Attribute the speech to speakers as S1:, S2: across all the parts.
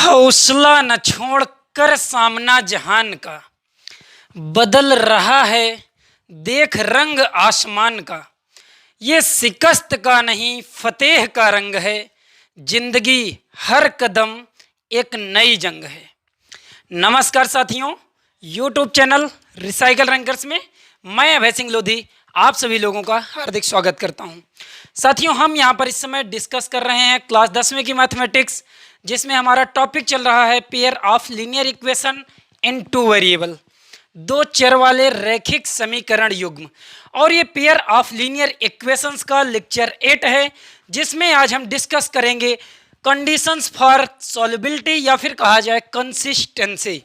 S1: हौसला न छोड़कर सामना जहान का, बदल रहा है देख रंग आसमान का। ये शिकस्त का नहीं फतेह का रंग है, जिंदगी हर कदम एक नई जंग है। नमस्कार साथियों, यूट्यूब चैनल रिसाइकल रैंकर्स में मैं अभय सिंह लोधी आप सभी लोगों का हार्दिक स्वागत करता हूं। साथियों, हम यहां पर इस समय डिस्कस कर रहे हैं क्लास 10वीं की मैथमेटिक्स, जिसमें हमारा टॉपिक चल रहा है pair of linear equation in two variable, दो चर वाले रैखिक समीकरण युग्म। और ये पेयर ऑफ लीनियर इक्वेशंस का लेक्चर 8 है, जिसमें आज हम डिस्कस करेंगे कंडीशंस फॉर सॉल्युबिलिटी या फिर कहा जाए कंसिस्टेंसी।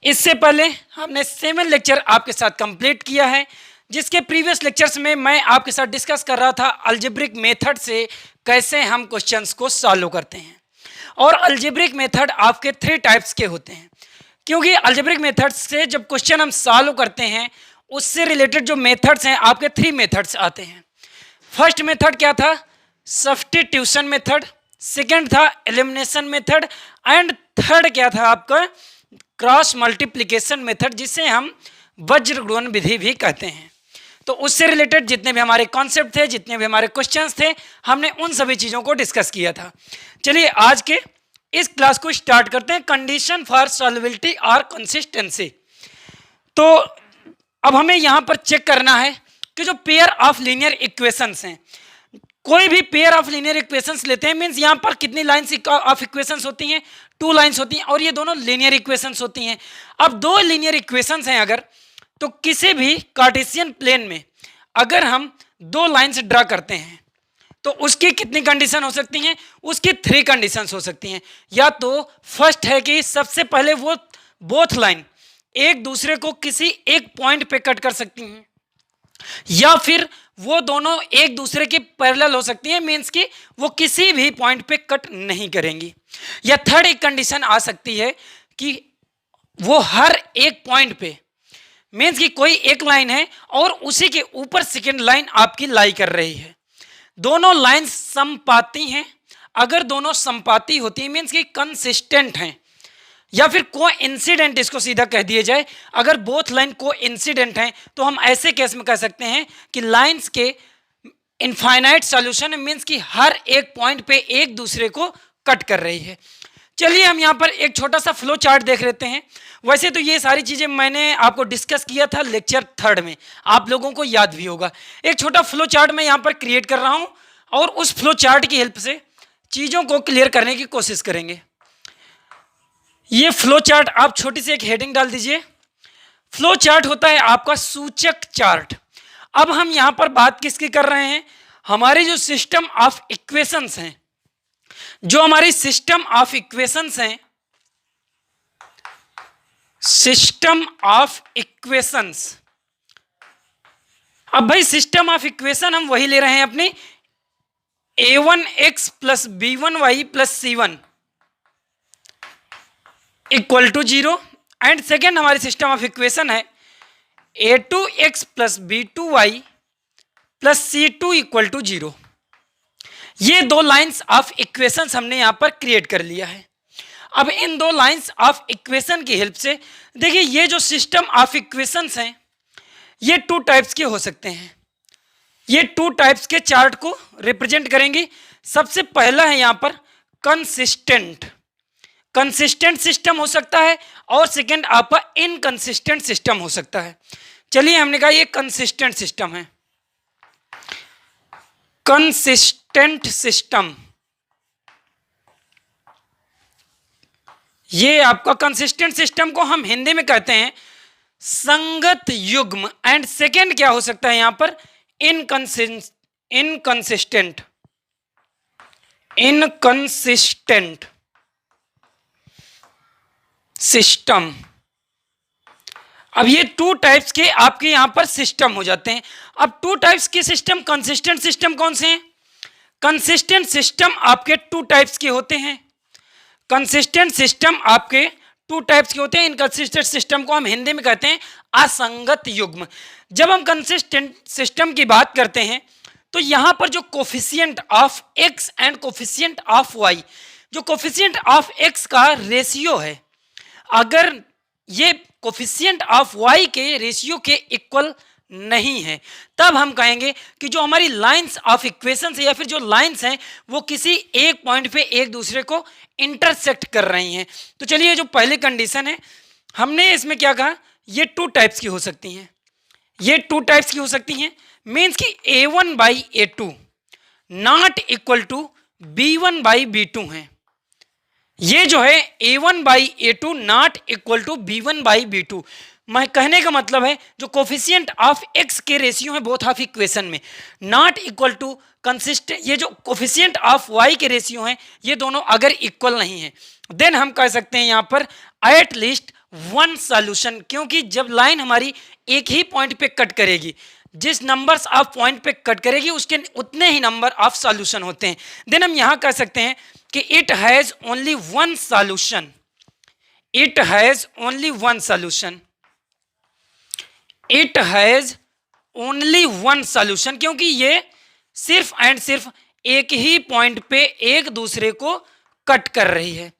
S1: इससे पहले हमने 7 लेक्चर आपके साथ कंप्लीट किया है, जिसके प्रीवियस लेक्चर्स में मैं आपके साथ डिस्कस कर रहा था अलजेब्रिक मेथड से कैसे हम क्वेश्चंस को सॉल्व करते हैं। और अलजेब्रिक मेथड आपके 3 टाइप्स के होते हैं, क्योंकि अलजेब्रिक मेथड से जब क्वेश्चन हम सॉल्व करते हैं उससे रिलेटेड जो मेथड्स हैं आपके 3 मेथड्स आते हैं। फर्स्ट मेथड क्या था? Substitution method. सेकेंड था एलिमिनेशन मेथड एंड थर्ड क्या था आपका? क्रॉस मल्टीप्लिकेशन मेथड, जिसे हम वज्र गुणन विधि भी कहते हैं। तो उससे रिलेटेड जितने भी हमारे कॉन्सेप्ट थे, जितने भी हमारे क्वेश्चंस थे, हमने उन सभी चीज़ों को डिस्कस किया था। चलिए आज के इस क्लास को स्टार्ट करते हैं, कंडीशन फॉर सॉल्युबिलिटी और कंसिस्टेंसी। तो अब हमें यहाँ पर चेक करना है कि जो पेयर ऑफ लीनियर इक्वेशंस हैं, कोई भी पेयर ऑफ लीनियर इक्वेशंस लेते हैं, मीन्स यहाँ पर कितनी लाइन्स ऑफ इक्वेशंस होती हैं? 2 लाइन्स होती हैं, और ये दोनों लीनियर इक्वेशंस होती हैं। अब 2 लीनियर इक्वेशंस हैं अगर, तो किसी भी कार्टेशियन प्लेन में अगर हम 2 लाइन्स ड्रा करते हैं तो उसकी कितनी कंडीशन हो सकती हैं? उसकी 3 कंडीशंस हो सकती हैं। या तो फर्स्ट है कि सबसे पहले वो बोथ लाइन एक दूसरे को किसी एक पॉइंट पे कट कर सकती हैं, या फिर वो दोनों एक दूसरे के पैरेलल हो सकती हैं, मीन्स कि वो किसी भी पॉइंट पे कट नहीं करेंगी। या थर्ड एक कंडीशन आ सकती है कि वो हर एक पॉइंट पे, मीन्स कि कोई एक लाइन है और उसी के ऊपर सेकेंड लाइन आपकी लाई कर रही है, दोनों लाइंस समपाती हैं। अगर दोनों समपाती होती है मीन्स कि कंसिस्टेंट हैं, या फिर कोइंसिडेंट, इसको सीधा कह दिया जाए, अगर बोथ लाइन कोइंसिडेंट हैं तो हम ऐसे केस में कह सकते हैं कि लाइंस के इनफाइनाइट सॉल्यूशन मीन्स कि हर एक पॉइंट पे एक दूसरे को कट कर रही है। चलिए हम यहाँ पर एक छोटा सा फ्लो चार्ट देख लेते हैं। वैसे तो ये सारी चीज़ें मैंने आपको डिस्कस किया था लेक्चर 3 में, आप लोगों को याद भी होगा। एक छोटा फ्लो चार्ट मैं यहाँ पर क्रिएट कर रहा हूँ और उस फ्लो चार्ट की हेल्प से चीज़ों को क्लियर करने की कोशिश करेंगे। ये फ्लो चार्ट आप छोटी सी एक हेडिंग डाल दीजिए। फ्लो चार्ट होता है आपका सूचक चार्ट। अब हम यहाँ पर बात किसकी कर रहे हैं? हमारी जो सिस्टम ऑफ इक्वेशंस हैं, जो हमारी सिस्टम ऑफ इक्वेशंस हैं, सिस्टम ऑफ इक्वेशंस। अब भाई सिस्टम ऑफ इक्वेशन हम वही ले रहे हैं अपनी a1x plus b1y plus c1 equal to 0, and second हमारी सिस्टम ऑफ इक्वेशन है a2x plus b2y plus c2 equal to 0। ये 2 लाइंस ऑफ इक्वेशंस हमने यहां पर क्रिएट कर लिया है। अब इन 2 लाइंस ऑफ इक्वेशन की हेल्प से देखिए, ये जो सिस्टम ऑफ इक्वेशंस हैं ये 2 टाइप्स के हो सकते हैं। ये 2 टाइप्स के चार्ट को रिप्रेजेंट करेंगी। सबसे पहला है यहां पर कंसिस्टेंट। कंसिस्टेंट सिस्टम हो सकता है, और सेकंड आपका इनकंसिस्टेंट सिस्टम हो सकता है। चलिए हमने कहा ये कंसिस्टेंट सिस्टम है। कंसिस्टेंट सिस्टम, ये आपका कंसिस्टेंट सिस्टम को हम हिंदी में कहते हैं संगत युग्म, एंड सेकेंड क्या हो सकता है यहां पर? Inconsistent system. अब ये 2 टाइप्स के आपके यहां पर सिस्टम हो जाते हैं। अब 2 टाइप्स के सिस्टम, कंसिस्टेंट सिस्टम कौन से हैं? कंसिस्टेंट सिस्टम आपके 2 टाइप्स के होते हैं। कंसिस्टेंट सिस्टम आपके 2 टाइप्स के होते हैं। इनकंसिस्टेंट सिस्टम को हम हिंदी में कहते हैं असंगत युग्म। जब हम कंसिस्टेंट सिस्टम की बात करते हैं तो यहां पर जो coefficient of x and coefficient of y, जो कोफिशिएंट ऑफ x का रेशियो है, अगर ये कोफिशिएंट ऑफ y के रेशियो के इक्वल नहीं है, तब हम कहेंगे कि जो हमारी लाइंस ऑफ इक्वेशंस है या फिर जो लाइंस हैं वो किसी एक पॉइंट पे एक दूसरे को इंटरसेक्ट कर रही हैं। तो चलिए, जो पहली कंडीशन है हमने इसमें क्या कहा, ये टू टाइप्स की हो सकती हैं, ये टू टाइप्स की हो सकती हैं। मीन्स कि a1/a2 not equal to b1/b2 है। ये जो है a1/a2 not equal to b1/b2, मैं कहने का मतलब है जो कोफिशिएंट ऑफ x के रेशियो है बोथ ऑफ इक्वेशन में नॉट इक्वल टू कंसिस्टेंट, ये जो कोफिशिएंट ऑफ y के रेशियो हैं ये दोनों अगर इक्वल नहीं है, देन हम कह सकते हैं यहाँ पर एट लीस्ट वन सॉल्यूशन, क्योंकि जब लाइन हमारी एक ही पॉइंट पे कट करेगी, जिस नंबर्स ऑफ पॉइंट पे कट करेगी उसके उतने ही नंबर ऑफ सॉल्यूशन होते हैं। देन हम यहाँ कह सकते हैं कि it has only one solution, it has only one solution, it has only one solution, क्योंकि ये सिर्फ एंड सिर्फ एक ही पॉइंट पे एक दूसरे को कट कर रही है।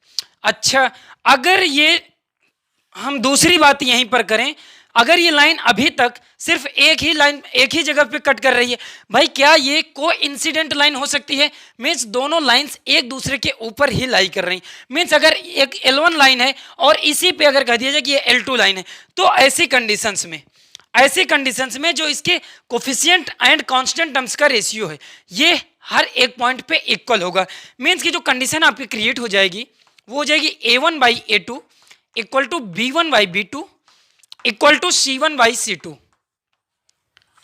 S1: अच्छा, अगर ये हम दूसरी बात यहीं पर करें, अगर ये लाइन अभी तक सिर्फ एक ही लाइन एक ही जगह पे कट कर रही है, भाई क्या ये कोइंसिडेंट लाइन हो सकती है? मीन्स दोनों लाइंस एक दूसरे के ऊपर ही लाई कर रही हैं। मीन्स अगर एक L1 लाइन है और इसी पे अगर कह दिया जाए कि ये L2 लाइन है, तो ऐसी कंडीशंस में जो इसके कोफिशिएंट एंड कांस्टेंट टर्म्स का रेशियो है ये हर एक पॉइंट पे इक्वल होगा। मीन्स की जो कंडीशन आपकी क्रिएट हो जाएगी वो हो जाएगी a1/a2 equal to b1/b2 equal to c1/c2।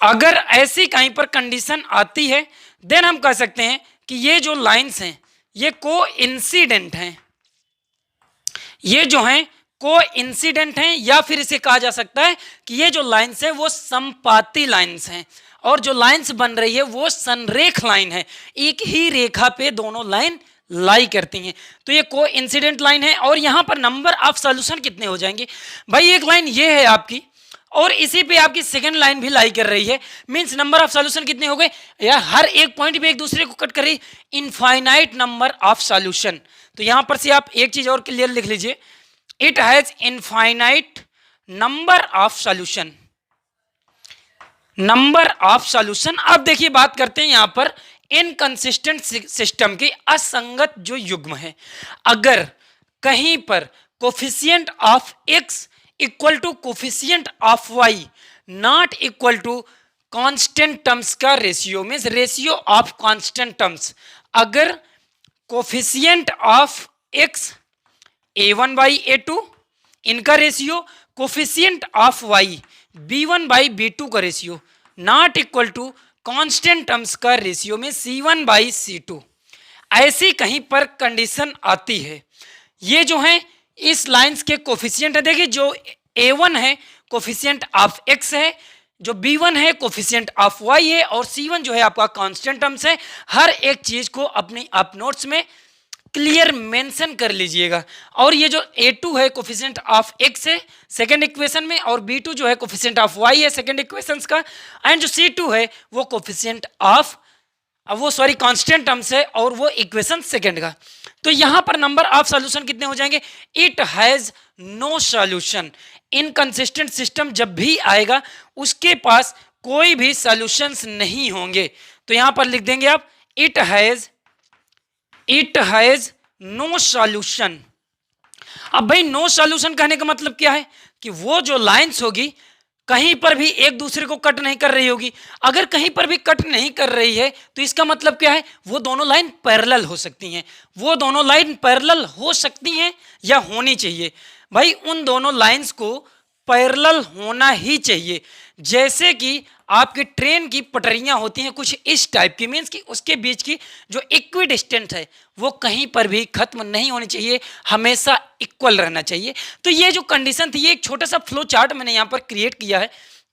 S1: अगर ऐसी कहीं पर कंडीशन आती है देन हम कह सकते हैं कि ये जो लाइंस हैं ये कोइंसिडेंट हैं, ये जो हैं कोइंसिडेंट हैं, या फिर इसे कहा जा सकता है कि ये जो लाइंस हैं वो समपाती लाइंस हैं, और जो लाइंस बन रही है वो संरेख लाइन है, एक ही रेखा पे दोनों लाइन लाई करती हैं। तो ये कोइंसिडेंट लाइन है। और यहाँ पर नंबर ऑफ सॉल्यूशन कितने हो जाएंगे? भाई एक लाइन ये है आपकी और इसी पे आपकी सेकंड लाइन भी लाई कर रही है, मींस नंबर ऑफ सॉल्यूशन कितने हो गए यार? हर एक पॉइंट पे एक दूसरे को कट कर रही, इनफाइनाइट नंबर ऑफ सॉल्यूशन। तो यहां पर से आप एक चीज और क्लियर लिख लीजिए, it has infinite number of solution, number of solution. अब देखिए बात करते हैं यहां पर इनकंसिस्टेंट सिस्टम की, असंगत जो युग्म है। अगर कहीं पर coefficient of x equal to coefficient of y not equal to constant terms का ratio, means ratio of constant terms, अगर कोफिशिएंट ऑफ x a1/a2 इनका ratio, coefficient of y b1/b2 का ratio not equal to constant terms का ratio में c1/c2, ऐसी कहीं पर condition आती है, ये जो है इस लाइंस के कोफिशिएंट है। देखिए जो a1 है कोफिशिएंट ऑफ x है, जो b1 है कोफिशिएंट ऑफ y है, और c1 जो है आपका कांस्टेंट टर्म्स है। हर एक चीज को अपनी आप नोट्स में क्लियर मेंशन कर लीजिएगा। और ये जो a2 है कोफिशिएंट ऑफ x है सेकंड इक्वेशन में, और b2 जो है कोफिशिएंट ऑफ y है सेकंड इक्वेशंस का, एंड जो c2 है वो कोफिशिएंट ऑफ कांस्टेंट टर्म्स है और वो इक्वेशन सेकंड का। तो यहां पर नंबर ऑफ सॉल्यूशन कितने हो जाएंगे? It has no solution. Inconsistent system जब भी आएगा उसके पास कोई भी सॉल्यूशंस नहीं होंगे। तो यहां पर लिख देंगे आप इट हैज नो सॉल्यूशन। अब भाई नो सॉल्यूशन कहने का मतलब क्या है कि वो जो लाइंस होगी कहीं पर भी एक दूसरे को कट नहीं कर रही होगी। अगर कहीं पर भी कट नहीं कर रही है तो इसका मतलब क्या है? वो दोनों लाइन पैरेलल हो सकती हैं, वो दोनों लाइन पैरेलल हो सकती हैं या होनी चाहिए। भाई उन दोनों लाइंस को पैरेलल होना ही चाहिए। जैसे कि आपकी ट्रेन की पटरियां होती हैं कुछ इस टाइप की, मीन्स कि उसके बीच की जो इक्वी डिस्टेंस है वो कहीं पर भी खत्म नहीं होनी चाहिए, हमेशा इक्वल रहना चाहिए। तो ये जो कंडीशन थी, ये एक छोटा सा फ्लो चार्ट मैंने यहाँ पर क्रिएट किया है।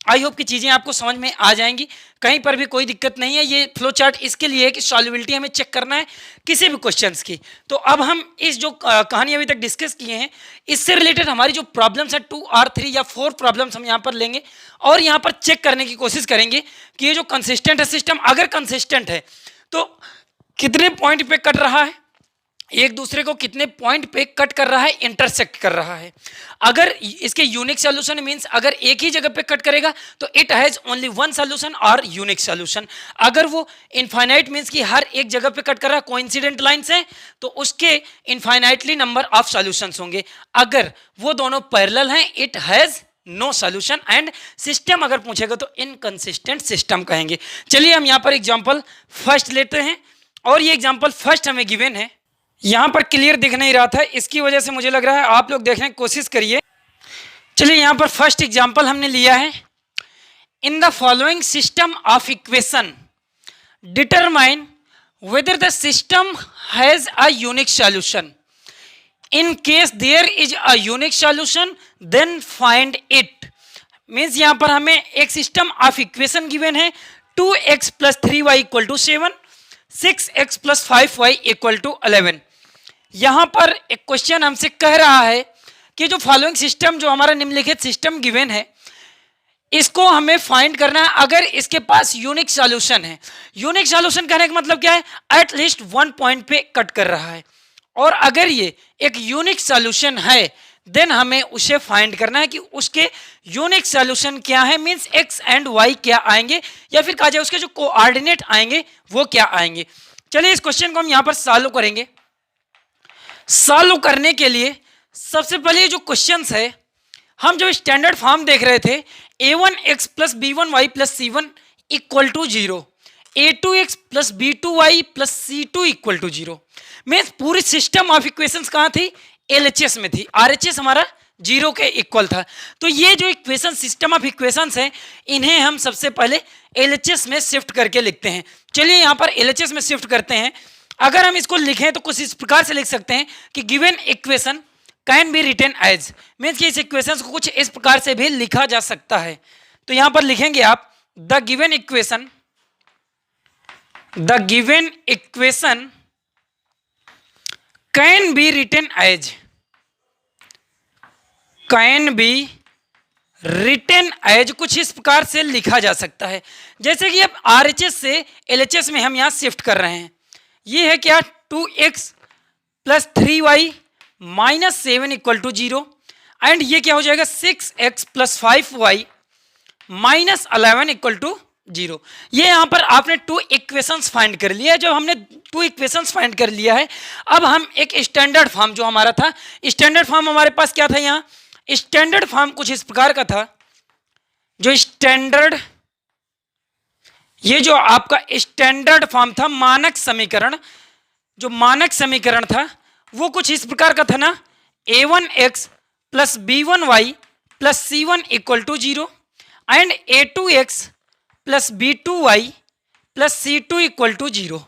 S1: आई होप कि चीज़ें आपको समझ में आ जाएंगी, कहीं पर भी कोई दिक्कत नहीं है। ये फ्लो चार्ट इसके लिए है कि सॉल्युबिलिटी हमें चेक करना है किसी भी क्वेश्चंस की। तो अब हम इस जो कहानी अभी तक डिस्कस किए हैं इससे रिलेटेड हमारी जो प्रॉब्लम्स है 2 और 3 या 4 प्रॉब्लम्स हम यहाँ पर लेंगे और यहाँ पर चेक करने की कोशिश करेंगे कि ये जो कंसिस्टेंट है सिस्टम, अगर कंसिस्टेंट है तो कितने पॉइंट पे कट रहा है, एक दूसरे को कितने पॉइंट पे कट कर रहा है, इंटरसेक्ट कर रहा है। अगर इसके यूनिक सॉल्यूशन मींस अगर एक ही जगह पे कट करेगा तो it has only one solution और यूनिक सॉल्यूशन। अगर वो इनफाइनाइट मींस कि हर एक जगह पे कट कर रहा है, कोइंसिडेंट लाइंस है, तो उसके इनफाइनाइटली नंबर ऑफ सॉल्यूशंस होंगे। अगर वो दोनों पैरेलल हैं, it has no solution and system अगर पूछेगा तो इनकंसिस्टेंट सिस्टम कहेंगे। चलिए हम यहाँ पर एग्जांपल फर्स्ट लेते हैं और ये एग्जांपल फर्स्ट हमें गिवन है। यहाँ पर क्लियर दिख नहीं रहा था, इसकी वजह से मुझे लग रहा है आप लोग देखने की कोशिश करिए। चलिए यहाँ पर फर्स्ट एग्जांपल हमने लिया है, in the following system of equation determine whether the system has a unique solution. In case there is a unique solution, then find it। Means यहाँ पर हमें एक सिस्टम ऑफ इक्वेशन गिवन है, 2x + 3y = 7, 6x + 5y = 11। यहाँ पर एक question हमसे कह रहा है कि जो फॉलोइंग सिस्टम, जो हमारा निम्नलिखित सिस्टम गिवन है, इसको हमें फाइंड करना है अगर इसके पास यूनिक सॉल्यूशन है। यूनिक सॉल्यूशन कहने का मतलब क्या है, एटलीस्ट वन पॉइंट पे कट कर रहा है। और अगर ये एक यूनिक सॉल्यूशन है देन हमें उसे फाइंड करना है कि उसके यूनिक सॉल्यूशन क्या है, मींस x एंड y क्या आएंगे, या फिर कहा जाए उसके जो कोऑर्डिनेट आएंगे वो क्या आएंगे। चलिए इस क्वेश्चन को हम यहाँ पर सॉल्व करेंगे। सॉल्व करने के लिए सबसे पहले जो क्वेश्चंस है, हम जो स्टैंडर्ड फॉर्म देख रहे थे, a1x + b1y + c1 = 0, a2x + b2y + c2 = 0। Means पूरी सिस्टम ऑफ इक्वेशंस कहाँ थी, LHS में थी, RHS हमारा 0 के इक्वल था। तो ये जो इक्वेशन सिस्टम ऑफ इक्वेशंस हैं, इन्हें हम सबसे पहले LHS में शिफ्ट करके लिखते हैं। चलिए यहाँ पर LHS में शिफ्ट करते हैं। अगर हम इसको लिखें तो कुछ इस प्रकार से लिख सकते हैं कि given equation can be written as, means कि इस इक्वेशन को कुछ इस प्रकार से भी लिखा जा सकता है। तो यहाँ पर लिखेंगे आप the given equation can be written as, कुछ इस प्रकार से लिखा जा सकता है। जैसे कि अब RHS से LHS में हम यहाँ शिफ्ट कर रहे हैं। ये है क्या, 2x + 3y - 7 = 0, एंड ये क्या हो जाएगा, 6x + 5y - 11 = 0। ये यहाँ पर आपने 2 इक्वेशंस फाइंड कर लिया है। जो हमने 2 इक्वेशंस फाइंड कर लिया है, अब हम एक स्टैंडर्ड फॉर्म जो हमारा था, स्टैंडर्ड फॉर्म हमारे पास क्या था, यहाँ स्टैंडर्ड फॉर्म कुछ इस प्रकार का था। जो स्टैंडर्ड, ये जो आपका स्टैंडर्ड फॉर्म था, मानक समीकरण, जो मानक समीकरण था वो कुछ इस प्रकार का था ना, a1x + b1y + c1 = 0 and a2x + b2y + c2 = 0।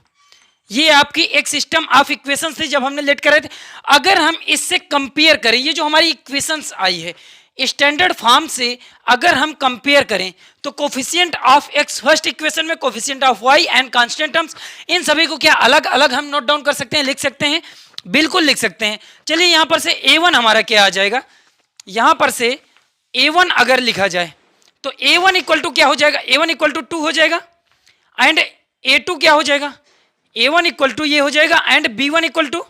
S1: ये आपकी एक सिस्टम ऑफ इक्वेशंस थी जब हमने लेट कर रहे थे। अगर हम इससे कंपेयर करें, ये जो हमारी इक्वेशंस आई है स्टैंडर्ड फॉर्म से, अगर हम कंपेयर करें तो coefficient of x first equation में, coefficient of y and constant terms, इन सभी को क्या अलग अलग हम नोट डाउन कर सकते हैं, लिख सकते हैं, बिल्कुल लिख सकते हैं। चलिए यहाँ पर से a1 हमारा क्या आ जाएगा, यहाँ पर से a1 अगर लिखा जाए तो a1 = क्या हो जाएगा, a1 = 2 हो जाएगा, एंड a2 क्या हो जाएगा, a1 = ये हो जाएगा, एंड b1 =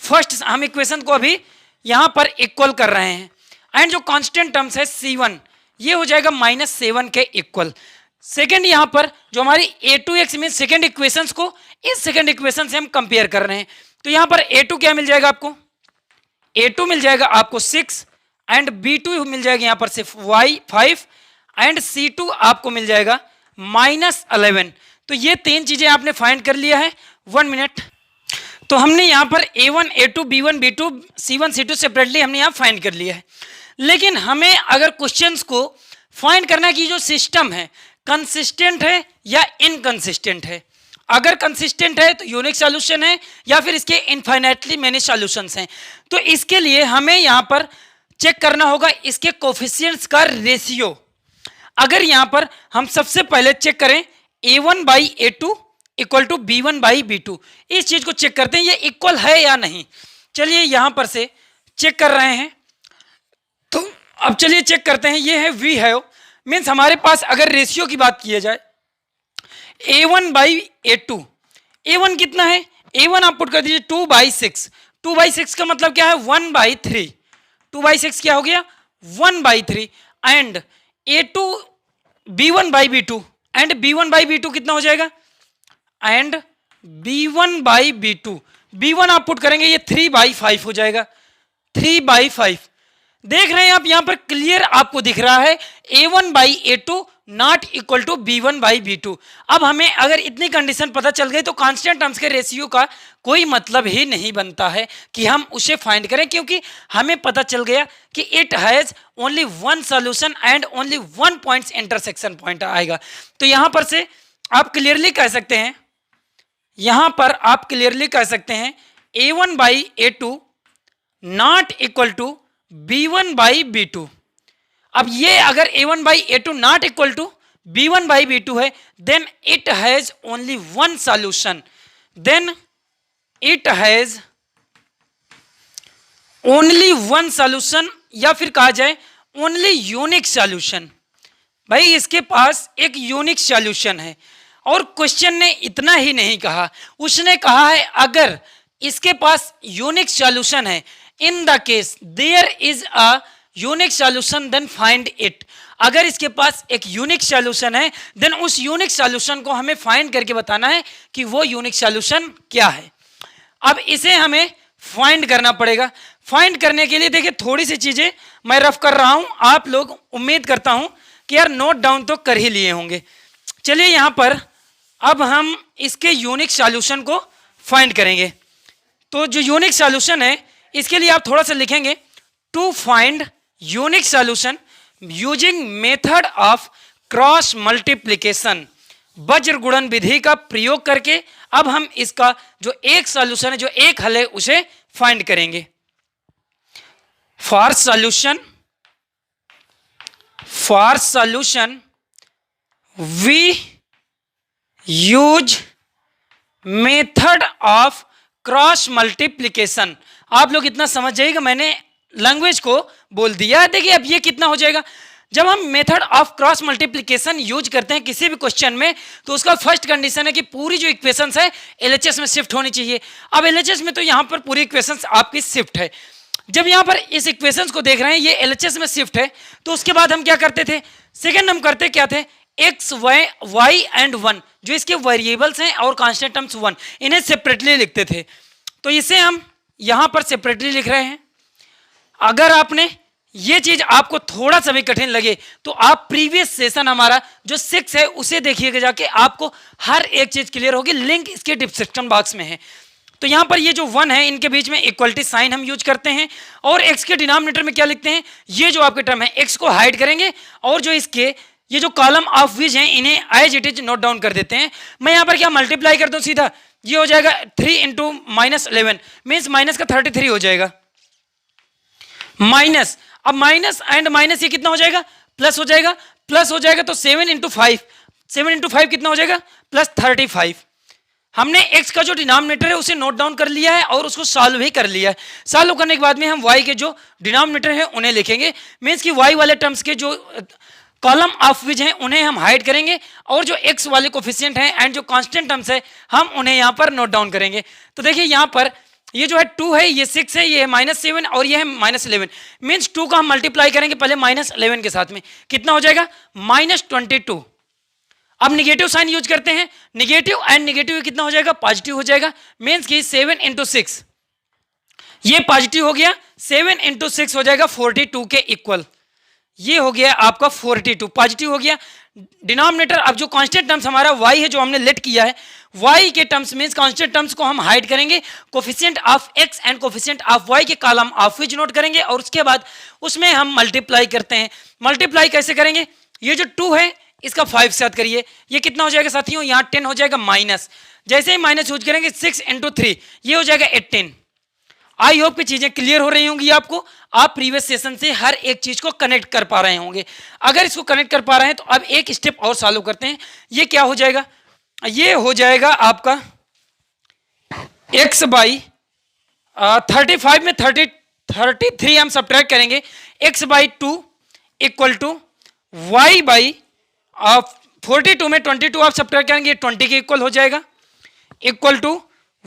S1: फर्स्ट हम इक्वेशन को अभी यहाँ पर इक्वल कर रहे हैं, एंड जो कांस्टेंट टर्म्स है c1 ये हो जाएगा -7 के इक्वल। सेकेंड यहाँ पर जो हमारी a2x में सेकेंड इक्वेशंस को इस सेकेंड इक्वेशन से हम कंपेयर कर रहे हैं, तो यहाँ पर a2 क्या मिल जाएगा आपको, a2 मिल जाएगा आपको 6, एंड b2 मिल जाएगा यहाँ पर से 5, एंड c2 आपको मिल जाएगा -11। तो ये 3 चीजें आपने फाइंड कर लिया है। 1 मिनट। तो हमने यहाँ पर a1, a2, b1, b2, c1, c2 separately हमने यहाँ फाइंड कर लिया है। लेकिन हमें अगर क्वेश्चंस को फाइंड करना है कि जो सिस्टम है कंसिस्टेंट है या इनकंसिस्टेंट है। अगर कंसिस्टेंट है तो यूनिक सॉल्यूशन है, या फिर इसके इनफाइनाइटली मेनी सॉल्यूशंस हैं। तो इसके लिए हमें यहाँ पर चेक करना होगा इसके कोफिशिएंट्स का रेशियो। अगर यहाँ पर हम सबसे पहले चेक करें a1/a2 = b1/b2, इस चीज को चेक करते हैं ये इक्वल है या नहीं। चलिए यहां पर से चेक कर रहे हैं, तो अब चलिए चेक करते हैं। ये है वी हैव, मीन्स हमारे पास अगर रेशियो की बात की जाए a1/a2, a1 कितना है, A1 आप पुट कर दीजिए 2/6, 2/6 का मतलब क्या है 1/3, 2/6 क्या हो गया 1/3 and A2 B1/B2 and B1/B2 कितना हो जाएगा एंड B1/B2, B1 आप पुट करेंगे ये 3/5 हो जाएगा, 3/5। देख रहे हैं आप यहां पर क्लियर आपको दिख रहा है A1/A2 not equal to B1/B2। अब हमें अगर इतनी कंडीशन पता चल गई तो कांस्टेंट टर्म्स के रेशियो का कोई मतलब ही नहीं बनता है कि हम उसे फाइंड करें, क्योंकि हमें पता चल गया कि it has only one solution and only one points intersection point आएगा। तो यहां पर से आप क्लियरली कह सकते हैं, यहां पर आप क्लियरली कह सकते हैं A1/A2 not equal to B1/B2। अब ये अगर A1/A2 not equal to B1/B2 है then it has only one solution, then it has only one solution, या फिर कहा जाए ओनली यूनिक सॉल्यूशन। भाई इसके पास एक यूनिक सॉल्यूशन है। और क्वेश्चन ने इतना ही नहीं कहा, उसने कहा है अगर इसके पास यूनिक सॉल्यूशन है, in the case there is a unique solution then find it. अगर इसके पास एक यूनिक सॉल्यूशन है देन उस यूनिक सॉल्यूशन को हमें फाइंड करके बताना है कि वो यूनिक सॉल्यूशन क्या है। अब इसे हमें फाइंड करना पड़ेगा। फाइंड करने के लिए देखिए थोड़ी सी चीजें मैं रफ कर रहा हूं, आप लोग उम्मीद करता हूं कि यार नोट डाउन तो कर ही लिए होंगे। चलिए यहां पर अब हम इसके यूनिक सॉल्यूशन को फाइंड करेंगे। तो जो यूनिक सॉल्यूशन है इसके लिए आप थोड़ा सा लिखेंगे to find unique solution using method of cross multiplication, वज्र गुणन विधि का प्रयोग करके अब हम इसका जो एक सॉल्यूशन है, जो एक हल है, उसे फाइंड करेंगे। For solution we use method of cross multiplication. आप लोग इतना समझ जाइएगा, मैंने लैंग्वेज को बोल दिया। देखिए अब ये कितना हो जाएगा, जब हम method of cross multiplication use करते हैं किसी भी क्वेश्चन में तो उसका फर्स्ट कंडीशन है कि पूरी जो इक्वेशंस है एलएचएस में शिफ्ट होनी चाहिए। अब एलएचएस में तो यहाँ पर पूरी इक्वेशंस आपकी शिफ्ट है। जब यहाँ पर इस इक्वेशंस को देख रहे हैं ये एलएचएस में शिफ्ट है, तो उसके बाद हम क्या करते थे, सेकेंड हम करते क्या थे, एक्स वाई एंड वन, जो इसके वेरिएबल्स हैं और कांस्टेंट टर्म्स वन, इन्हें सेपरेटली लिखते थे। तो इसे हम यहाँ पर सेपरेटली लिख रहे हैं। अगर आपने ये चीज आपको थोड़ा सा भी कठिन लगे तो आप प्रीवियस सेशन हमारा जो 6 है उसे देखिएगा जाके, आपको हर एक चीज क्लियर होगी। लिंक इसके डिस्क्रिप्शन बॉक्स में है। तो यहां पर ये जो 1 है इनके बीच में इक्वलिटी साइन हम यूज करते हैं, और x के डिनोमिनेटर में क्या लिखते हैं, ये जो आपके टर्म है x को हाइड करेंगे, और जो इसके ये जो कॉलम ऑफ विच हैं इन्हें as it is note down कर देते हैं। मैं यहां पर क्या मल्टीप्लाई कर दूं सीधा, ये हो जाएगा 3 इंटू -11 मीन्स माइनस का 33 हो जाएगा माइनस। अब माइनस एंड माइनस ये कितना हो जाएगा, प्लस हो जाएगा, प्लस हो जाएगा तो 7 इंटू 5, 7 इंटू 5 कितना हो जाएगा +35। हमने x का जो डिनोमिनेटर है उसे नोट डाउन कर लिया है और उसको सॉल्व भी कर लिया है। सॉल्व करने के बाद में हम y के जो डिनोमिनेटर है उन्हें लिखेंगे, मीन्स कि y वाले टर्म्स के जो कॉलम ऑफ विच हैं उन्हें हम हाइड करेंगे, और जो x वाले कोफिशिएंट हैं एंड जो कांस्टेंट टर्म्स है हम उन्हें यहाँ पर नोट डाउन करेंगे। तो देखिए यहाँ पर ये जो है 2 है, ये 6 है, ये है -7 और ये है -11, मीन्स 2 का हम मल्टीप्लाई करेंगे पहले -11 के साथ में, कितना हो जाएगा -22। अब निगेटिव साइन यूज करते हैं, निगेटिव एंड निगेटिव कितना हो जाएगा, पॉजिटिव हो जाएगा, मीन्स कि 7 इंटू 6 ये पॉजिटिव हो गया, 7 इंटू 6 हो जाएगा 42 के इक्वल, ये हो गया आपका 42 पॉजिटिव हो गया। डिनोमिनेटर अब जो कांस्टेंट टर्म्स हमारा y है जो हमने लेट किया है, y के टर्म्स मींस कांस्टेंट टर्म्स को हम हाइड करेंगे, coefficient of x and coefficient of y के कॉलम ऑफ विच नोट करेंगे, और उसके बाद उसमें हम मल्टीप्लाई करते हैं। मल्टीप्लाई कैसे करेंगे, ये जो 2 है इसका 5 साथ करिए, ये कितना हो जाएगा साथियों, यहाँ 10 हो जाएगा माइनस, जैसे ही माइनस यूज करेंगे 6 इंटू 3 ये हो जाएगा 18। आई होप कि चीजें क्लियर हो रही होंगी आपको, आप प्रीवियस सेशन से हर एक चीज को कनेक्ट कर पा रहे होंगे। अगर इसको कनेक्ट कर पा रहे हैं तो अब एक स्टेप और सॉल्व करते हैं। ये क्या हो जाएगा, ये हो जाएगा आपका x बाई 35 में 33 हम सब्ट्रैक्ट करेंगे, x by 2 equal to y by 42 में 22 आप सब्ट्रैक्ट करेंगे 20 के इक्वल हो जाएगा, इक्वल टू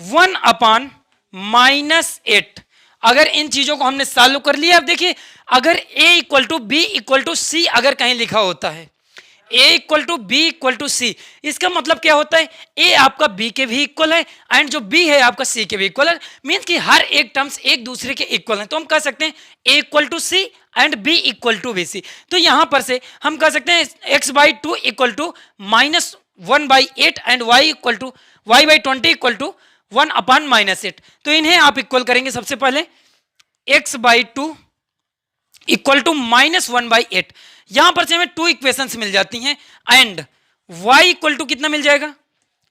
S1: 1/-8। अगर इन चीजों को हमने सॉल्व कर लिया, अब देखिए अगर a equal to B equal to C अगर कहीं लिखा होता है, a equal to B equal to C, इसका मतलब क्या होता है, a आपका b के भी इक्वल है एंड जो b है आपका c के भी इक्वल है, मीन्स कि हर एक टर्म्स एक दूसरे के इक्वल है। तो हम कह सकते हैं a equal to C and b equal to B C. तो यहां पर से हम कह सकते हैं x/2 equal to -1/8 and y/20 equal to 1/-8। तो इन्हें आप इक्वल करेंगे, सबसे पहले x/2 इक्वल टू -1/8, यहां पर से हमें 2 इक्वेशंस मिल जाती हैं एंड y इक्वल टू कितना मिल जाएगा,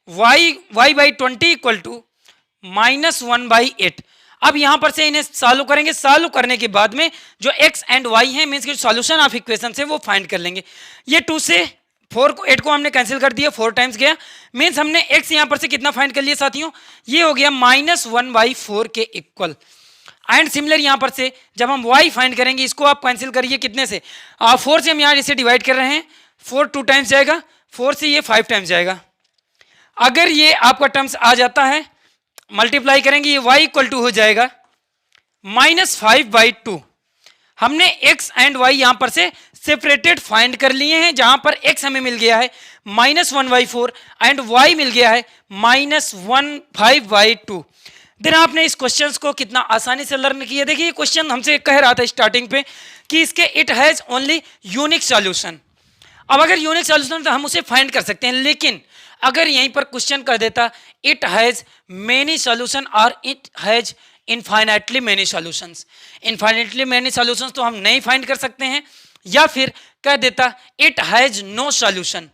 S1: y/20 इक्वल टू -1/8। अब यहां पर से इन्हें सॉल्व करेंगे, सॉल्व करने के बाद में जो x एंड y है मींस कि सॉल्यूशन ऑफ इक्वेशन है वो फाइंड कर लेंगे। ये 2 से 8 को हमने कैंसिल कर दिया, 4 टाइम्स गया, मींस हमने x यहां पर से कितना फाइंड कर लिया साथियों, ये हो गया -1/4 के इक्वल। एंड सिमिलर यहां पर से जब हम y फाइंड करेंगे, इसको आप कैंसिल करिए कितने से, 4 से हम यहां इसे डिवाइड कर रहे हैं, 4 2 टाइम्स जाएगा, 4 से ये 5 टाइम्स जाएगा। अगर ये आपका टर्म्स आ जाता है, मल्टीप्लाई करेंगे, ये y इक्वल टू हो जाएगा -5/2। हमने x एंड y यहां पर से सेपरेटेड फाइंड कर लिए हैं, जहां पर x हमें मिल गया है -1/4 एंड y मिल गया है -5/2। देन आपने इस क्वेश्चंस को कितना आसानी से लर्न किया। देखिए ये क्वेश्चन हमसे कह रहा था स्टार्टिंग पे कि इसके it has only unique solution. अब अगर यूनिक सॉल्यूशन तो हम उसे फाइंड कर सकते हैं, लेकिन अगर यहीं पर क्वेश्चन कर देता इट हैज मेनी सॉल्यूशन और it has infinitely many solutions, infinitely many solutions तो हम नहीं फाइंड कर सकते हैं, या फिर कह देता it has no solution,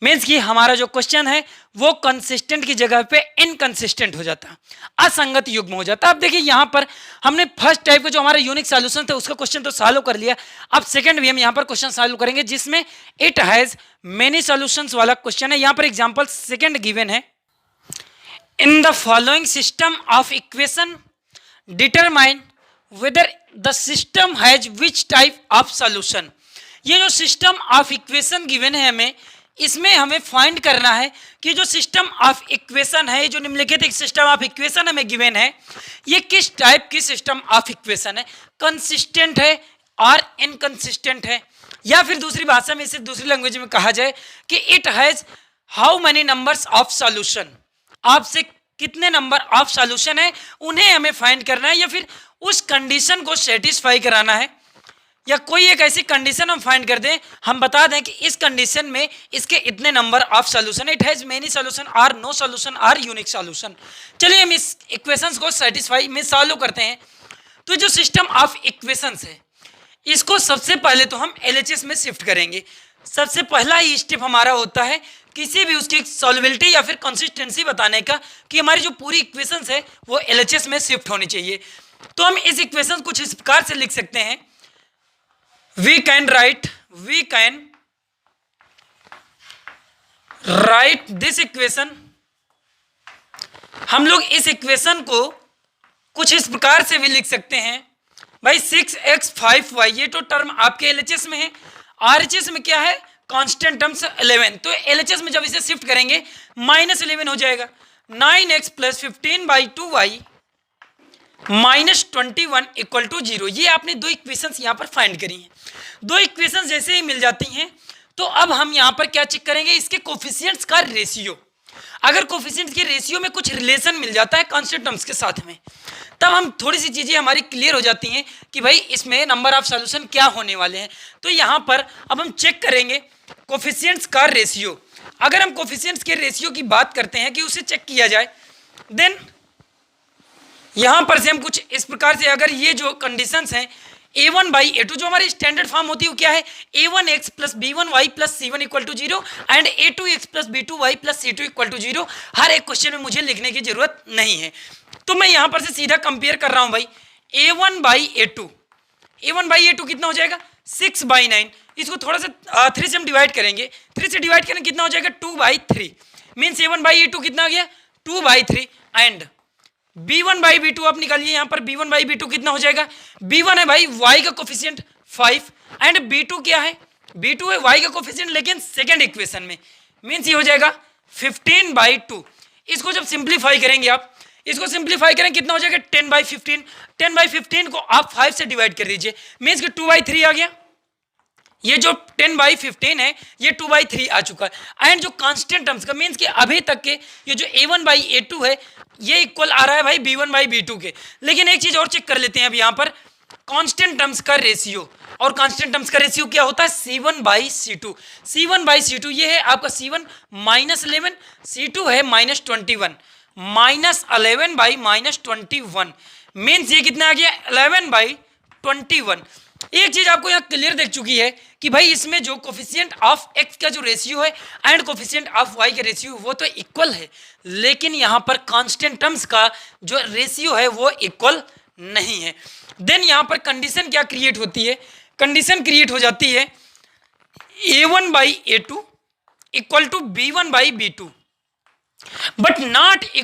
S1: means कि हमारा जो क्वेश्चन है वो कंसिस्टेंट की जगह पे इनकंसिस्टेंट हो जाता, असंगत युग्म हो जाता। अब देखिए यहां पर हमने फर्स्ट टाइप का जो हमारा यूनिक सॉल्यूशन था उसका क्वेश्चन तो सॉल्व कर लिया, अब सेकंड भी हम यहां पर क्वेश्चन सॉल्व करेंगे जिसमें इट हैज मेनी सॉल्यूशंस वाला क्वेश्चन है। यहां पर एग्जांपल सेकंड गिवन है, in the following system of equation determine whether the system has which type of solution. ये जो सिस्टम ऑफ इक्वेशन गिवन है हमें, इसमें हमें फाइंड करना है कि जो सिस्टम ऑफ इक्वेशन है, जो निम्नलिखित एक सिस्टम ऑफ इक्वेशन हमें गिवन है, ये किस टाइप की सिस्टम ऑफ इक्वेशन है, कंसिस्टेंट है और इनकंसिस्टेंट है, या फिर दूसरी भाषा में इसे दूसरी लैंग्वेज में कहा जाए कि it has how many numbers of solution, आपसे कितने नंबर ऑफ सॉल्यूशन है उन्हें हमें फाइंड करना है, या फिर उस कंडीशन को सेटिस्फाई कराना है, या कोई एक ऐसी कंडीशन हम फाइंड कर दें, हम बता दें कि इस कंडीशन में इसके इतने number of solution, it has many solution or no solution or unique solution. चलिए हम इस इक्वेशंस को सेटिस्फाई में सॉल्व करते हैं। तो जो सिस्टम ऑफ इक्वेशंस है इसको सबसे पहले तो हम एलएचएस में शिफ्ट करेंगे। सबसे पहला ही स्टेप हमारा होता है किसी भी उसकी सॉल्वेबिलिटी या फिर कंसिस्टेंसी बताने का, कि हमारी जो पूरी इक्वेशंस है वो एलएचएस में शिफ्ट होनी चाहिए। तो हम इस इक्वेशन कुछ इस प्रकार से लिख सकते हैं, we can write this equation। हम लोग इस इक्वेशन को कुछ इस प्रकार से भी लिख सकते हैं भाई, 6x 5y, ये तो टर्म आपके एलएचएस में है, आरएचएस में क्या है कांस्टेंट टर्म्स 11, तो एलएचएस में जब इसे शिफ्ट करेंगे -11 हो जाएगा, 9x + 15/2y -21 इक्वल टू 0। ये आपने दो इक्वेशंस यहाँ पर फाइंड करी हैं। दो इक्वेशंस जैसे ही मिल जाती हैं तो अब हम यहाँ पर क्या चेक करेंगे, इसके कोफिशिएंट्स का रेशियो। अगर कोफिशिएंट्स के रेशियो में कुछ रिलेशन मिल जाता है कांस्टेंट टर्म्स के साथ में, तब हम थोड़ी सी चीज़ें हमारी क्लियर हो जाती हैं कि भाई इसमें नंबर ऑफ सॉल्यूशन क्या होने वाले हैं। तो यहाँ पर अब हम चेक करेंगे कोफिशिएंट्स का रेशियो। अगर हम कोफिशिएंट्स के रेशियो की बात करते हैं कि उसे चेक किया जाए, देन यहां पर से हम कुछ इस प्रकार से, अगर ये जो कंडीशंस हैं a1/a2 जो हमारी स्टैंडर्ड फॉर्म होती है वो क्या है, a1x + b1y + c1 = 0 and a2x + b2y + c2 = 0। हर एक क्वेश्चन में मुझे लिखने की जरूरत नहीं है, तो मैं यहां पर से सीधा कंपेयर कर रहा हूं भाई, a1/a2 कितना हो जाएगा 6/9, इसको थोड़ा सा 3 से हम डिवाइड करेंगे, 3 से डिवाइड करेंगे कितना हो जाएगा 2/3, मीन्स a1/a2 कितना हो गया 2/3 एंड b1/b2 आप निकालिए, यहाँ पर b1/b2 कितना हो जाएगा, b1 है भाई y का कोफिशिएंट 5 एंड b2 क्या है, b2 है y का कोफिशिएंट लेकिन सेकंड इक्वेशन में, मींस ये हो जाएगा 15/2। इसको जब सिंप्लीफाई करेंगे आप, इसको सिंप्लीफाई करें कितना हो जाएगा 10/15। 10/15 को आप 5 से डिवाइड कर दीजिए, मीन्स कि 2/3 आ गया। ये जो 10/15 है ये 2/3 आ चुका है। एंड जो कांस्टेंट टर्म्स का मीन्स कि अभी तक के ये जो a1/a2 है ये इक्वल आ रहा है भाई b1/b2 के। लेकिन एक चीज और चेक कर लेते हैं अब यहाँ पर कांस्टेंट टर्म्स का रेशियो, और कांस्टेंट टर्म्स का रेशियो क्या होता है c1/c2। c1/c2 ये है आपका c1 -11, c2 है -21, -11/-21 मीन्स ये कितना आ गया 11/21। एक चीज आपको यहाँ क्लियर देख चुकी है कि भाई इसमें जो कोफिशिएंट ऑफ x का जो रेशियो है एंड कोफिशिएंट ऑफ y का रेशियो वो तो इक्वल है, लेकिन यहाँ पर कांस्टेंट टर्म्स का जो रेशियो है वो इक्वल नहीं है। देन यहाँ पर कंडीशन क्या क्रिएट होती है, कंडीशन क्रिएट हो जाती है a1/a2 equal to b1/b2 but not is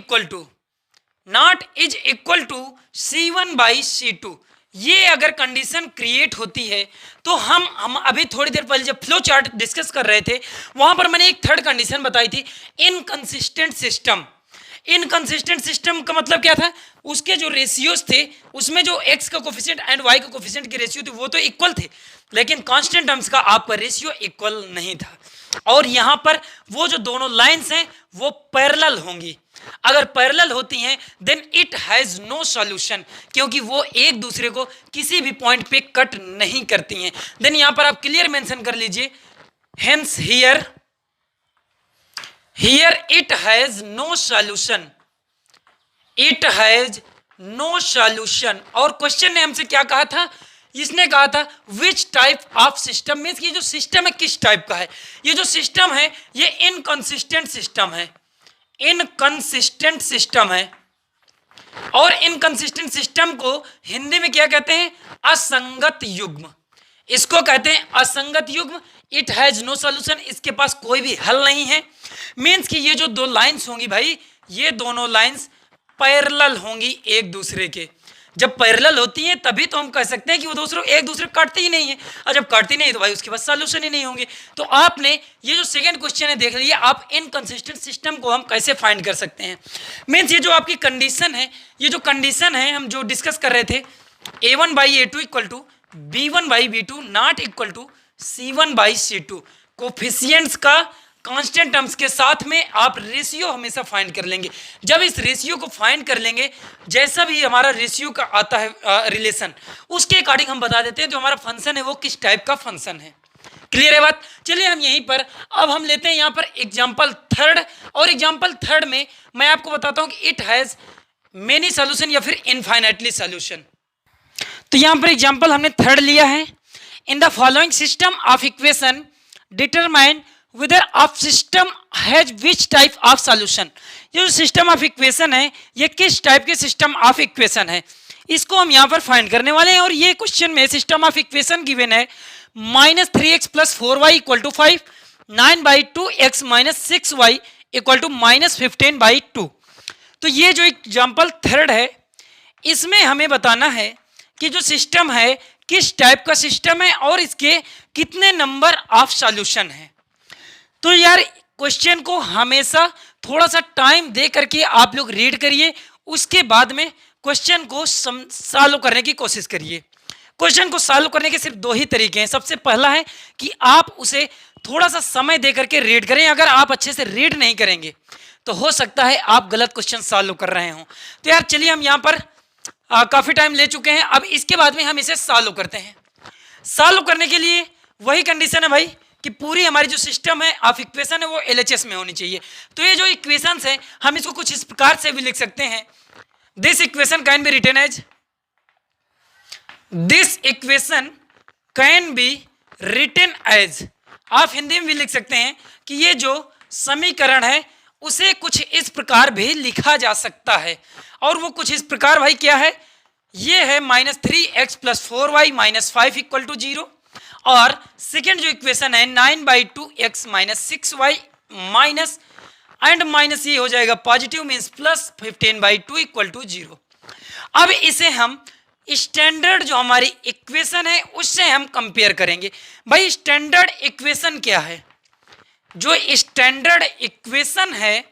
S1: equal to c1/c2। ये अगर कंडीशन क्रिएट होती है तो हम अभी थोड़ी देर पहले जब फ्लो चार्ट डिस्कस कर रहे थे वहां पर मैंने एक थर्ड कंडीशन बताई थी, इनकंसिस्टेंट सिस्टम। इनकंसिस्टेंट सिस्टम का मतलब क्या था, उसके जो रेशियोज थे उसमें जो x का कोफिशिएंट एंड y का कोफिशिएंट के रेशियो थे वो तो इक्वल थे, लेकिन कांस्टेंट टर्म्स का आपका रेशियो इक्वल नहीं था। और यहाँ पर वो जो दोनों लाइंस हैं वो पैरेलल होंगी। अगर पैरेलल होती हैं then it has no solution, क्योंकि वो एक दूसरे को किसी भी पॉइंट पे कट नहीं करती हैं। देन यहाँ पर आप क्लियर मेंशन कर लीजिए, hence here it has no solution, it has no solution. और क्वेश्चन ने हमसे क्या कहा था, इसने कहा था which type of system, means ये जो सिस्टम है किस टाइप का है। ये जो सिस्टम है ये इनकंसिस्टेंट सिस्टम है, इनकंसिस्टेंट सिस्टम है। और इनकंसिस्टेंट सिस्टम को हिंदी में क्या कहते हैं, असंगत युग्म। इसको कहते हैं असंगत युग्म। इट हैज नो सॉल्यूशन, इसके पास कोई भी हल नहीं है। मीन्स कि ये जो दो लाइंस होंगी भाई ये दोनों लाइंस पैरेलल होंगी एक दूसरे के। जब पैरेलल होती हैं तभी तो हम कह सकते हैं कि वो दूसरों एक दूसरे को काटते ही नहीं है, और जब काटती नहीं तो भाई उसके पास सॉल्यूशन ही नहीं होंगे। तो आपने ये जो सेकंड क्वेश्चन है देख लिया, आप इनकंसिस्टेंट सिस्टम को हम कैसे फाइंड कर सकते हैं। मीन्स ये जो आपकी कंडीशन है, ये जो कंडीशन है हम जो डिस्कस कर रहे थे a1/a2 equal to b1/b2 not equal to c1/c2। Coefficients का कांस्टेंट टर्म्स के साथ में आप रेशियो हमेशा फाइंड कर लेंगे। जब इस रेशियो को फाइंड कर लेंगे, जैसा भी हमारा रेशियो का आता है रिलेशन, उसके अकॉर्डिंग हम बता देते हैं जो हमारा फंक्शन है वो किस टाइप का फंक्शन है। क्लियर है बात। चलिए हम यहीं पर अब हम लेते हैं यहाँ पर एग्जाम्पल थर्ड, और एग्जाम्पल थर्ड में मैं आपको बताता हूँ कि इट हैज मेनी सोल्यूशन या फिर इनफाइनाइटली सोल्यूशन। तो यहाँ पर एग्जाम्पल हमने थर्ड लिया है, in the following system of equation determine whether of system has which type of solution। ये जो सिस्टम ऑफ इक्वेशन है ये किस टाइप के सिस्टम ऑफ इक्वेशन है, इसको हम यहाँ पर फाइंड करने वाले हैं। और ये क्वेश्चन में सिस्टम ऑफ इक्वेशन गिवन है -3x + 4y = 5, 9/2x - 6y = -15/2। तो ये जो एग्जाम्पल थर्ड है इसमें हमें बताना है कि जो सिस्टम है किस टाइप का सिस्टम है और इसके कितने नंबर ऑफ सॉल्यूशन है। तो यार क्वेश्चन को हमेशा थोड़ा सा टाइम दे करके आप लोग रीड करिए, उसके बाद में क्वेश्चन को सॉल्व करने की कोशिश करिए। क्वेश्चन को सॉल्व करने के सिर्फ दो ही तरीके हैं। सबसे पहला है कि आप उसे थोड़ा सा समय दे करके रीड करें। अगर आप अच्छे से रीड नहीं करेंगे तो हो सकता है आप गलत क्वेश्चन सॉल्व कर रहे हों। तो यार चलिए हम यहाँ पर काफ़ी टाइम ले चुके हैं, अब इसके बाद में हम इसे सॉल्व करते हैं। सॉल्व करने के लिए वही कंडीशन है भाई कि पूरी हमारी जो सिस्टम है ऑफ इक्वेशन है वो LHS में होनी चाहिए। तो ये जो इक्वेशंस है हम इसको कुछ इस प्रकार से भी लिख सकते हैं, this equation can be written as, this equation can be written as. आप हिंदी में भी लिख सकते हैं कि ये जो समीकरण है उसे कुछ इस प्रकार भी लिखा जा सकता है। और वो कुछ इस प्रकार भाई क्या है, ये है -3x + 4y - 5 = 0। और सेकेंड जो इक्वेशन है 9/2x - 6y minus and minus ये हो जाएगा पॉजिटिव मीन्स +15/2 = 0। अब इसे हम स्टैंडर्ड जो हमारी इक्वेशन है उससे हम कंपेयर करेंगे। भाई स्टैंडर्ड इक्वेशन क्या है, जो स्टैंडर्ड इक्वेशन है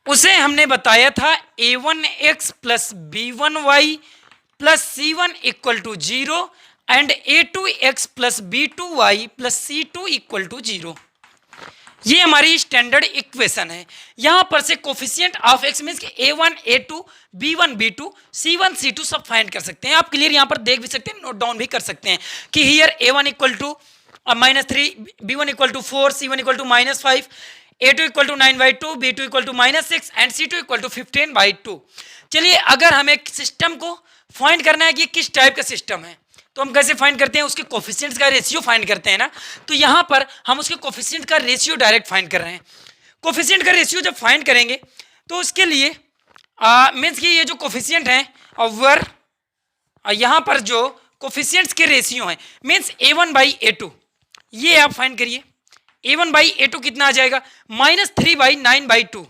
S1: उसे हमने बताया था a1x plus b1y plus c1 equal to 0 and a2x plus b2y plus c2 equal to 0। ये हमारी स्टैंडर्ड इक्वेशन है। यहां पर से coefficient of x means a1 a2 b1 b2 c1 c2 सब फाइंड कर सकते हैं। आप क्लियर यहां पर देख भी सकते हैं, नोट डाउन भी कर सकते हैं कि here a1 equal to -3, b1 equal to 4, c1 equal to -5, a2 equal to 9/2, b2 equal to -6 and c2 equal to 15/2। चलिए अगर हमें सिस्टम को फाइंड करना है कि किस टाइप का सिस्टम है तो हम कैसे फाइंड करते हैं, उसके कोफिशिएंट्स का रेशियो फाइंड करते हैं ना। तो यहाँ पर हम उसके कोफिशिएंट का रेशियो डायरेक्ट फाइंड कर रहे हैं। कोफिशिएंट का रेशियो जब फाइंड करेंगे तो उसके लिए मीन्स कि ये जो कोफिशिएंट हैं और यहाँ पर जो कोफिशिएंट्स के रेशियो हैं मीन्स a1/a2, ये आप फाइंड करिए। a1/a2 कितना आ जाएगा, -3/9/2,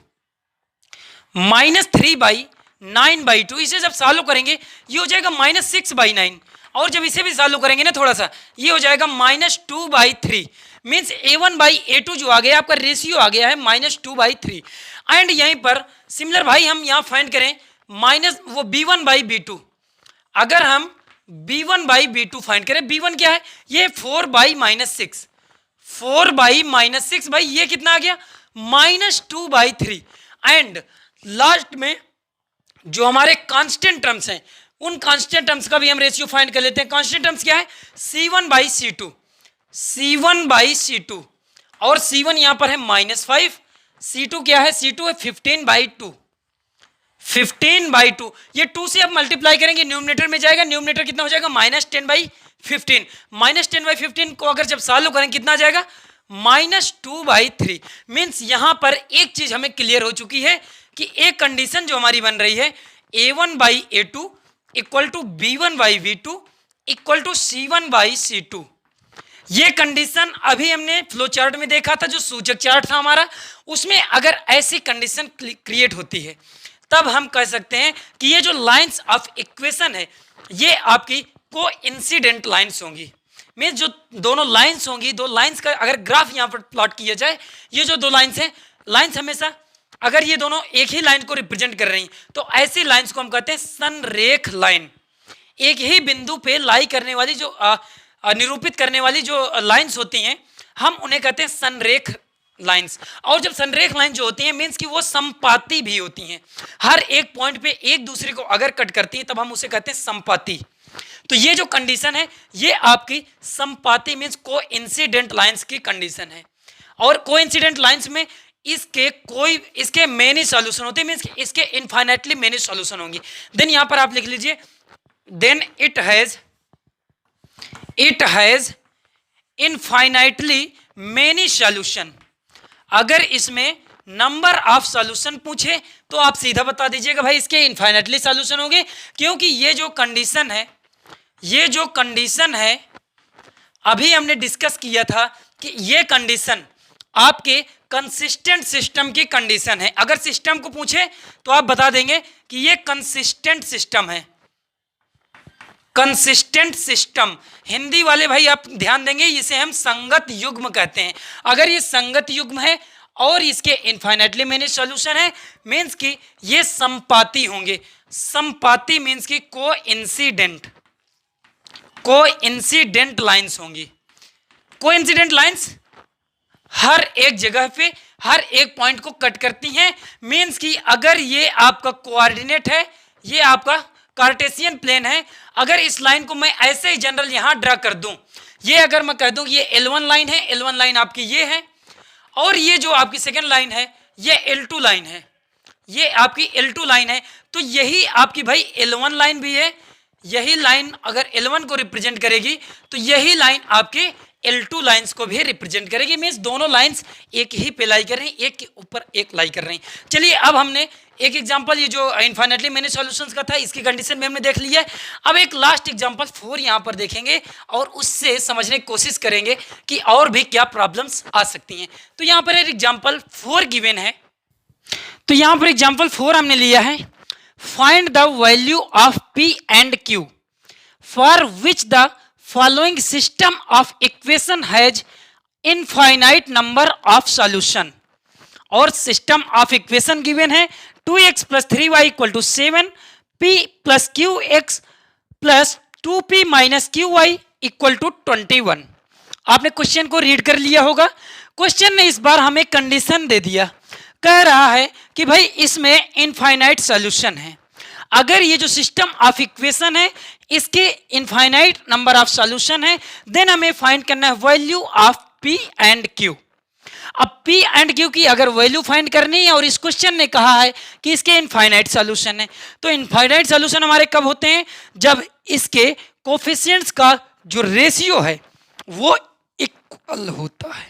S1: -3/9/2। इसे जब सॉल्व करेंगे ये हो जाएगा -6/9, और जब इसे भी सॉल्व करेंगे ना थोड़ा सा, ये हो जाएगा -2/3। मीन्स a1/a2 जो आ गया आपका रेशियो आ गया है -2/3। एंड यहीं पर सिमिलर भाई हम यहाँ फाइंड करें b1/b2। अगर हम b1/b2 फाइंड करें, b1 क्या है, ये 4/6, 4/6 भाई ये कितना आ गया -2/3। एंड लास्ट में जो हमारे कांस्टेंट टर्म्स हैं उन कांस्टेंट टर्म्स का भी हम रेशियो फाइंड कर लेते हैं। कांस्टेंट टर्म्स क्या है, c1/c2, c1/c2, और c1 यहां पर है -5, c2 क्या है, c2 है 15/2, 15/2। ये 2 से अब मल्टीप्लाई करेंगे न्यूमरेटर में जाएगा, न्यूमरेटर कितना हो जाएगा -10/15, -10/15 को अगर जब सॉल्व करेंगे कितना आ जाएगा -2/3। मीन्स यहां पर एक चीज हमें क्लियर हो चुकी है कि एक कंडीशन जो हमारी बन रही है a1/a2 equal to b1/b2 equal to c1/c2। ये कंडीशन अभी हमने फ्लो चार्ट में देखा था, जो सूचक चार्ट था हमारा, उसमें अगर ऐसी कंडीशन क्रिएट होती है तब हम कह सकते हैं कि ये जो लाइंस ऑफ इक्वेशन है ये आपकी कोइंसिडेंट लाइंस होंगी। मीन्स जो दोनों लाइंस होंगी, दो लाइंस का अगर ग्राफ यहाँ पर प्लॉट किया जाए, ये जो दो लाइंस हैं, लाइंस हमेशा अगर ये दोनों एक ही लाइन को रिप्रेजेंट कर रही हैं तो ऐसी लाइंस को हम कहते हैं संरेख लाइन। एक ही बिंदु पे लाई करने वाली जो निरूपित करने वाली जो लाइंस होती हैं हम उन्हें कहते हैं संरेख लाइंस। और जब संरेख लाइन जो होती हैं मीन्स कि वो संपाती भी होती हैं, हर एक पॉइंट पे एक दूसरे को अगर कट करती हैं तब हम उसे कहते हैं संपाती। तो ये जो कंडीशन है ये आपकी संपाती मीन्स कोइंसिडेंट लाइंस की कंडीशन है। और कोइंसिडेंट लाइंस में इसके मेनी सॉल्यूशन होते हैं, मीन्स इसके इनफाइनाइटली मेनी सॉल्यूशन होंगे। देन यहां पर आप लिख लीजिए then it has infinitely many solution. अगर इसमें नंबर ऑफ सॉल्यूशन पूछे तो आप सीधा बता दीजिएगा भाई इसके इनफाइनाइटली सॉल्यूशन होंगे, क्योंकि ये जो कंडीशन है अभी हमने डिस्कस किया था कि ये कंडीशन आपके कंसिस्टेंट सिस्टम की कंडीशन है। अगर सिस्टम को पूछे तो आप बता देंगे कि ये कंसिस्टेंट सिस्टम है। कंसिस्टेंट सिस्टम, हिंदी वाले भाई आप ध्यान देंगे इसे हम संगत युग्म कहते हैं। अगर ये संगत युग्म है और इसके इनफाइनाइटली मेनी सॉल्यूशन है मीन्स कि ये संपाती होंगे। संपाती मीन्स कि कोइंसिडेंट लाइंस होंगी। कोइंसिडेंट लाइंस हर एक जगह पे हर एक पॉइंट को कट करती हैं। मीन्स कि अगर ये आपका कोऑर्डिनेट है, ये आपका कार्टेशियन प्लेन है, अगर इस लाइन को मैं ऐसे ही जनरल यहां ड्रा कर दूं, ये अगर मैं कह दूं ये L1 लाइन है, L1 लाइन आपकी ये है, और ये जो आपकी सेकेंड लाइन है ये L2 लाइन है, ये आपकी L2 लाइन है, तो यही आपकी भाई L1 लाइन भी है। यही लाइन अगर L1 को रिप्रेजेंट करेगी तो यही लाइन आपके L2 लाइंस को भी रिप्रेजेंट करेगी। मीन्स दोनों लाइंस एक ही पे लाई कर रही हैं, एक के ऊपर एक लाई कर रही हैं। चलिए अब हमने एक एग्जांपल ये जो इनफाइनाइटली मेनी सॉल्यूशंस का था इसकी कंडीशन में हमने देख लिया है। अब एक लास्ट एग्जांपल 4 यहाँ पर देखेंगे और उससे समझने की कोशिश करेंगे कि और भी क्या प्रॉब्लम्स आ सकती हैं। तो यहाँ पर एक एग्जाम्पल 4 गिवन है। तो यहाँ पर एग्जाम्पल 4 हमने लिया है, find the value of P and Q for which the following system of equation has infinite number of solution। और सिस्टम ऑफ इक्वेशन गिवन है 2x plus 3y equal to 7, p plus Q X plus 2p minus Q Y equal to 21। आपने question को read कर लिया होगा। Question ने इस बार हमें कंडीशन दे दिया, कह रहा है कि भाई इसमें इनफाइनाइट सॉल्यूशन है। अगर ये जो सिस्टम ऑफ इक्वेशन है इसके इनफाइनाइट नंबर ऑफ सॉल्यूशन है, देन हमें फाइंड करना है value of p and q। अब p एंड q की अगर वैल्यू फाइंड करनी है और इस क्वेश्चन ने कहा है कि इसके इनफाइनाइट सॉल्यूशन है, तो इनफाइनाइट सॉल्यूशन हमारे कब होते हैं? जब इसके कोफिशिएंट्स का जो रेशियो है वो इक्वल होता है।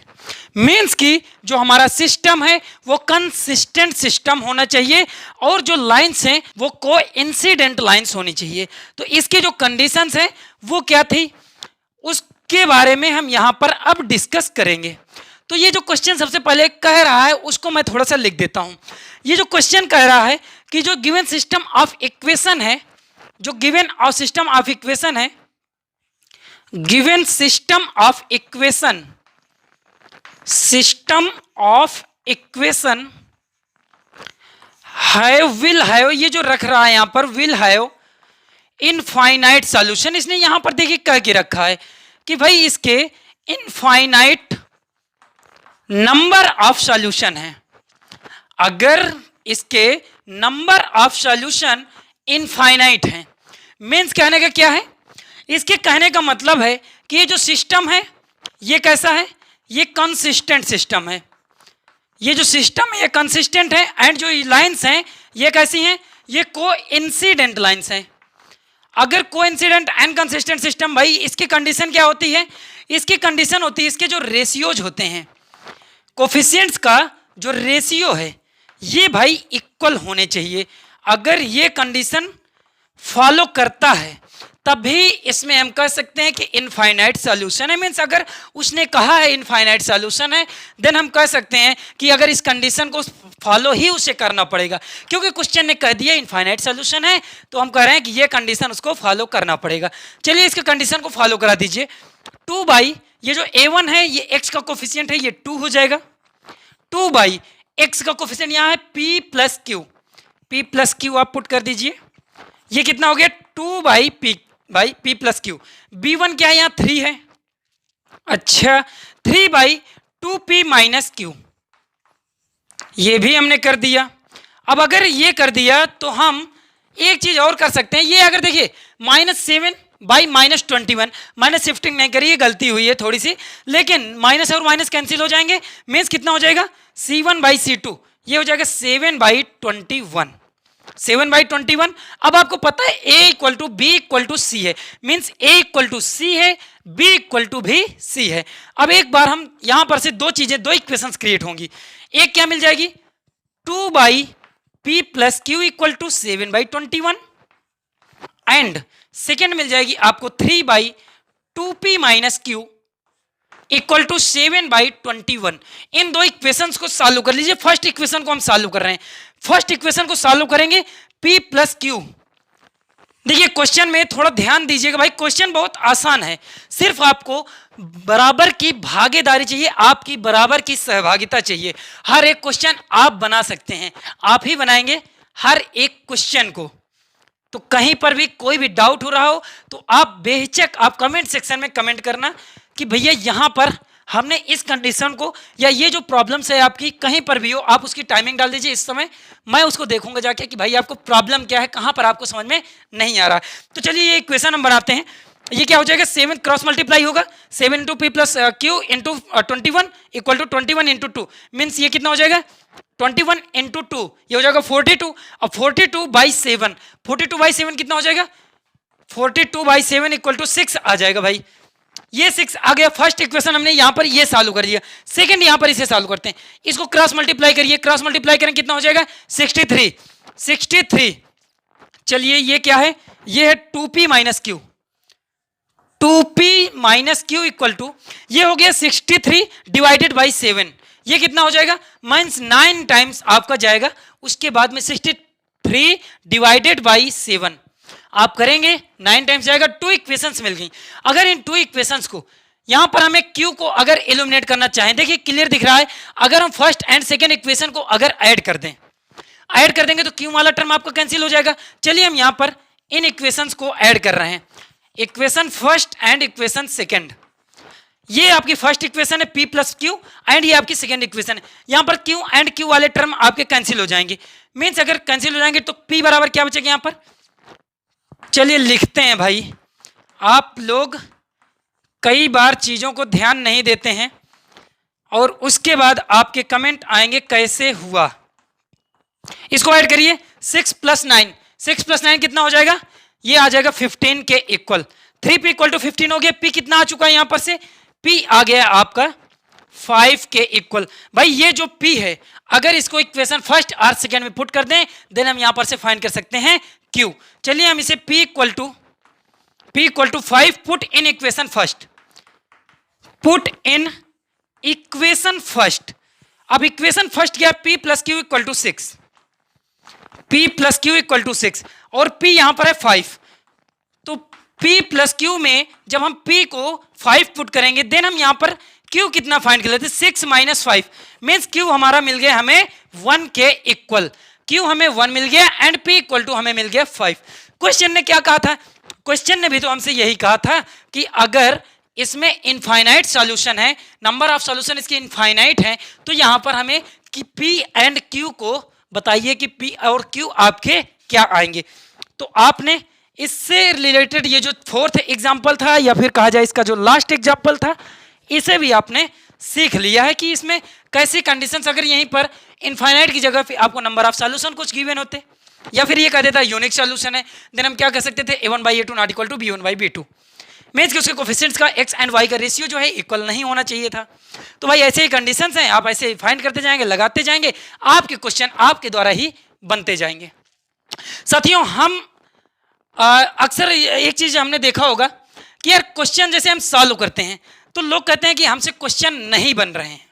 S1: मीन्स कि जो हमारा सिस्टम है वो कंसिस्टेंट सिस्टम होना चाहिए और जो लाइंस हैं वो कोइंसिडेंट लाइंस होनी चाहिए। तो इसके जो कंडीशंस हैं वो क्या थी, उसके बारे में हम यहाँ पर अब डिस्कस करेंगे। तो ये जो क्वेश्चन सबसे पहले कह रहा है उसको मैं थोड़ा सा लिख देता हूँ। ये जो क्वेश्चन कह रहा है कि जो गिवन सिस्टम ऑफ इक्वेशन है, जो गिवन सिस्टम ऑफ इक्वेशन है, given system of equation, system of equation have will have, ये जो रख रहा है यहां पर विल हैव इनफाइनाइट सॉल्यूशन। इसने यहां पर देखिए कह के रखा है कि भाई इसके इनफाइनाइट नंबर ऑफ सॉल्यूशन है। अगर इसके नंबर ऑफ सॉल्यूशन इनफाइनाइट है, मीन्स कहने का क्या है, इसके कहने का मतलब है कि ये जो सिस्टम है ये कैसा है, ये कंसिस्टेंट सिस्टम है। ये जो सिस्टम है ये कंसिस्टेंट है एंड जो लाइंस हैं ये कैसी हैं, ये कोइंसिडेंट लाइंस हैं। अगर कोइंसिडेंट एंड कंसिस्टेंट सिस्टम, भाई इसकी कंडीशन क्या होती है, इसकी कंडीशन होती है इसके जो रेशियोज होते हैं, कोफिशिएंट्स का जो रेशियो है ये भाई इक्वल होने चाहिए। अगर ये कंडीशन फॉलो करता है तभी इसमें हम कह सकते हैं कि इनफाइनाइट सॉल्यूशन है। मीन्स अगर उसने कहा है इनफाइनाइट सॉल्यूशन है, देन हम कह सकते हैं कि अगर इस कंडीशन को फॉलो ही उसे करना पड़ेगा, क्योंकि क्वेश्चन ने कह दिया इनफाइनाइट सॉल्यूशन है तो हम कह रहे हैं कि ये कंडीशन उसको फॉलो करना पड़ेगा। चलिए इसके कंडीशन को फॉलो करा दीजिए। 2 बाई ये जो a1 है ये x का कोफिशिएंट है, ये 2 हो जाएगा। 2 बाई x का कोफिशिएंट यहाँ है p plus Q, p plus Q आप पुट कर दीजिए, ये कितना हो गया 2 by p plus Q. b1 क्या है यहाँ 3 है, अच्छा 3 बाई 2p माइनस क्यू, ये भी हमने कर दिया। अब अगर ये कर दिया तो हम एक चीज और कर सकते हैं, ये अगर देखिए -7 बाई -21, माइनस शिफ्टिंग नहीं करिए, गलती हुई है थोड़ी सी, लेकिन माइनस और माइनस कैंसिल हो जाएंगे, मीन्स कितना हो जाएगा c1 बाई c2, ये हो जाएगा 7 बाई 21, 7 बाई 21। अब आपको पता है a equal to B equal to C है, means a equal to C है, b इक्वल टू भी c है। अब एक बार हम यहां पर से दो चीजें, दो इक्वेशंस क्रिएट होंगी। एक क्या मिल जाएगी 2 by p plus Q equal to 7 by 21 and second मिल जाएगी आपको 3 by 2p minus Q equal to 7 by 21। इन दो इक्वेशंस को सॉल्व कर लीजिए। फर्स्ट इक्वेशन को हम सॉल्व कर रहे हैं, फर्स्ट इक्वेशन को सॉल्व करेंगे p प्लस क्यू। देखिए क्वेश्चन में थोड़ा ध्यान दीजिएगा भाई, क्वेश्चन बहुत आसान है, सिर्फ आपको बराबर की भागीदारी चाहिए, आपकी बराबर की सहभागिता चाहिए। हर एक क्वेश्चन आप बना सकते हैं, आप ही बनाएंगे हर एक क्वेश्चन को। तो कहीं पर भी कोई भी डाउट हो रहा हो तो आप बेहिचक आप कमेंट सेक्शन में कमेंट करना कि भैया यहाँ पर हमने इस कंडीशन को, या ये जो प्रॉब्लम्स है आपकी कहीं पर भी हो, आप उसकी टाइमिंग डाल दीजिए। इस समय मैं उसको देखूंगा जाके कि भाई आपको प्रॉब्लम क्या है, कहाँ पर आपको समझ में नहीं आ रहा। तो चलिए ये इक्वेशन हम बनाते हैं। ये क्या हो जाएगा 7 क्रॉस मल्टीप्लाई होगा, 7 into P plus Q into 21 equal to 21 into 2, means ये कितना हो जाएगा 21 इंटू 2, ये हो जाएगा 42। अब 42 बाई 7, 42 बाई 7 कितना हो जाएगा 42 बाई 7 इक्वल टू 6 आ जाएगा। भाई ये 6 आ गया। फर्स्ट इक्वेशन हमने यहां पर ये सॉल्व कर दिया, सेकंड यहां पर इसे सॉल्व करते हैं, इसको क्रॉस मल्टीप्लाई करिए, क्रॉस मल्टीप्लाई करें कितना हो जाएगा 63। चलिए ये क्या है, ये है 2p minus Q, 2p minus Q equal to ये हो गया 63 डिवाइडेड बाई 7, ये कितना हो जाएगा माइनस 9 टाइम्स आपका जाएगा, उसके बाद में 63 डिवाइडेड बाई 7 आप करेंगे 9 टाइम्स जाएगा। 2 इक्वेशंस मिल गई। अगर इन 2 इक्वेशंस को यहां पर हमें Q को अगर इल्यूमिनेट करना चाहें, देखिए क्लियर दिख रहा है, अगर हम फर्स्ट एंड सेकेंड इक्वेशन को अगर ऐड कर देंगे तो Q वाला टर्म आपका कैंसिल हो जाएगा। चलिए हम यहां पर इन इक्वेशंस को ऐड कर रहे हैं, equation first and equation second. ये आपकी फर्स्ट इक्वेशन है P प्लस Q एंड ये आपकी सेकेंड इक्वेशन है। यहां पर Q एंड Q वाले टर्म आपके कैंसिल हो जाएंगे, मीन्स अगर कैंसिल हो जाएंगे तो P बराबर क्या बचेगा यहां पर, चलिए लिखते हैं भाई। आप लोग कई बार चीजों को ध्यान नहीं देते हैं और उसके बाद आपके कमेंट आएंगे कैसे हुआ। इसको ऐड करिए, 6 प्लस 9, 6 प्लस 9 कितना हो जाएगा, ये आ जाएगा 15 के इक्वल। 3P इक्वल टू 15 हो गया। P कितना आ चुका है यहां पर से, P आ गया आपका 5 के इक्वल। भाई ये जो P है, अगर इसको इक्वेशन फर्स्ट और सेकेंड में पुट कर दें देन हम यहां पर से फाइंड कर सकते हैं Q। चलिए हम इसे P equal to 5 put in equation first, put in equation first. अब इक्वेशन फर्स्ट क्या, P plus Q equal to 6, P plus Q equal to 6 और P यहां पर है 5। तो P प्लस Q में जब हम P को 5 पुट करेंगे देन हम यहां पर Q कितना फाइंड कर लेते हैं, 6 माइनस 5 मीन्स Q हमारा मिल गया हमें 1 के इक्वल। Q हमें 1 मिल गया एंड P इक्वल टू हमें मिल गया 5। क्वेश्चन ने क्या कहा था, क्वेश्चन ने भी तो हमसे यही कहा था कि अगर इसमें इनफाइनाइट सॉल्यूशन है, नंबर ऑफ सॉल्यूशन इसके इनफाइनाइट है, तो यहां पर हमें कि P एंड Q को बताइए कि P और Q आपके क्या आएंगे। तो आपने इससे रिलेटेड ये जो फोर्थ एग्जाम्पल था या फिर कहा जाए इसका जो लास्ट एग्जाम्पल था, इसे भी आपने सीख लिया है कि इसमें कैसी कंडीशंस, अगर यहीं पर इनफाइनाइट की जगह पे आपको नंबर ऑफ सॉल्यूशन कुछ गिवन होते या फिर ये कह देता यूनिक सॉल्यूशन है, देन हम क्या कह सकते थे, a1 by a2 not equal to b1 by b2। Means कि उसके कोफिशिएंट्स का x एंड y का रेशियो जो है इक्वल नहीं होना चाहिए था। तो भाई ऐसे ही कंडीशंस हैं, आप ऐसे फाइंड करते जाएंगे, लगाते जाएंगे, आपके क्वेश्चन आपके द्वारा ही बनते जाएंगे। साथियों हम अक्सर एक चीज हमने देखा होगा कि यार क्वेश्चन जैसे हम सॉल्व करते हैं तो लोग कहते हैं कि हमसे क्वेश्चन नहीं बन रहे हैं।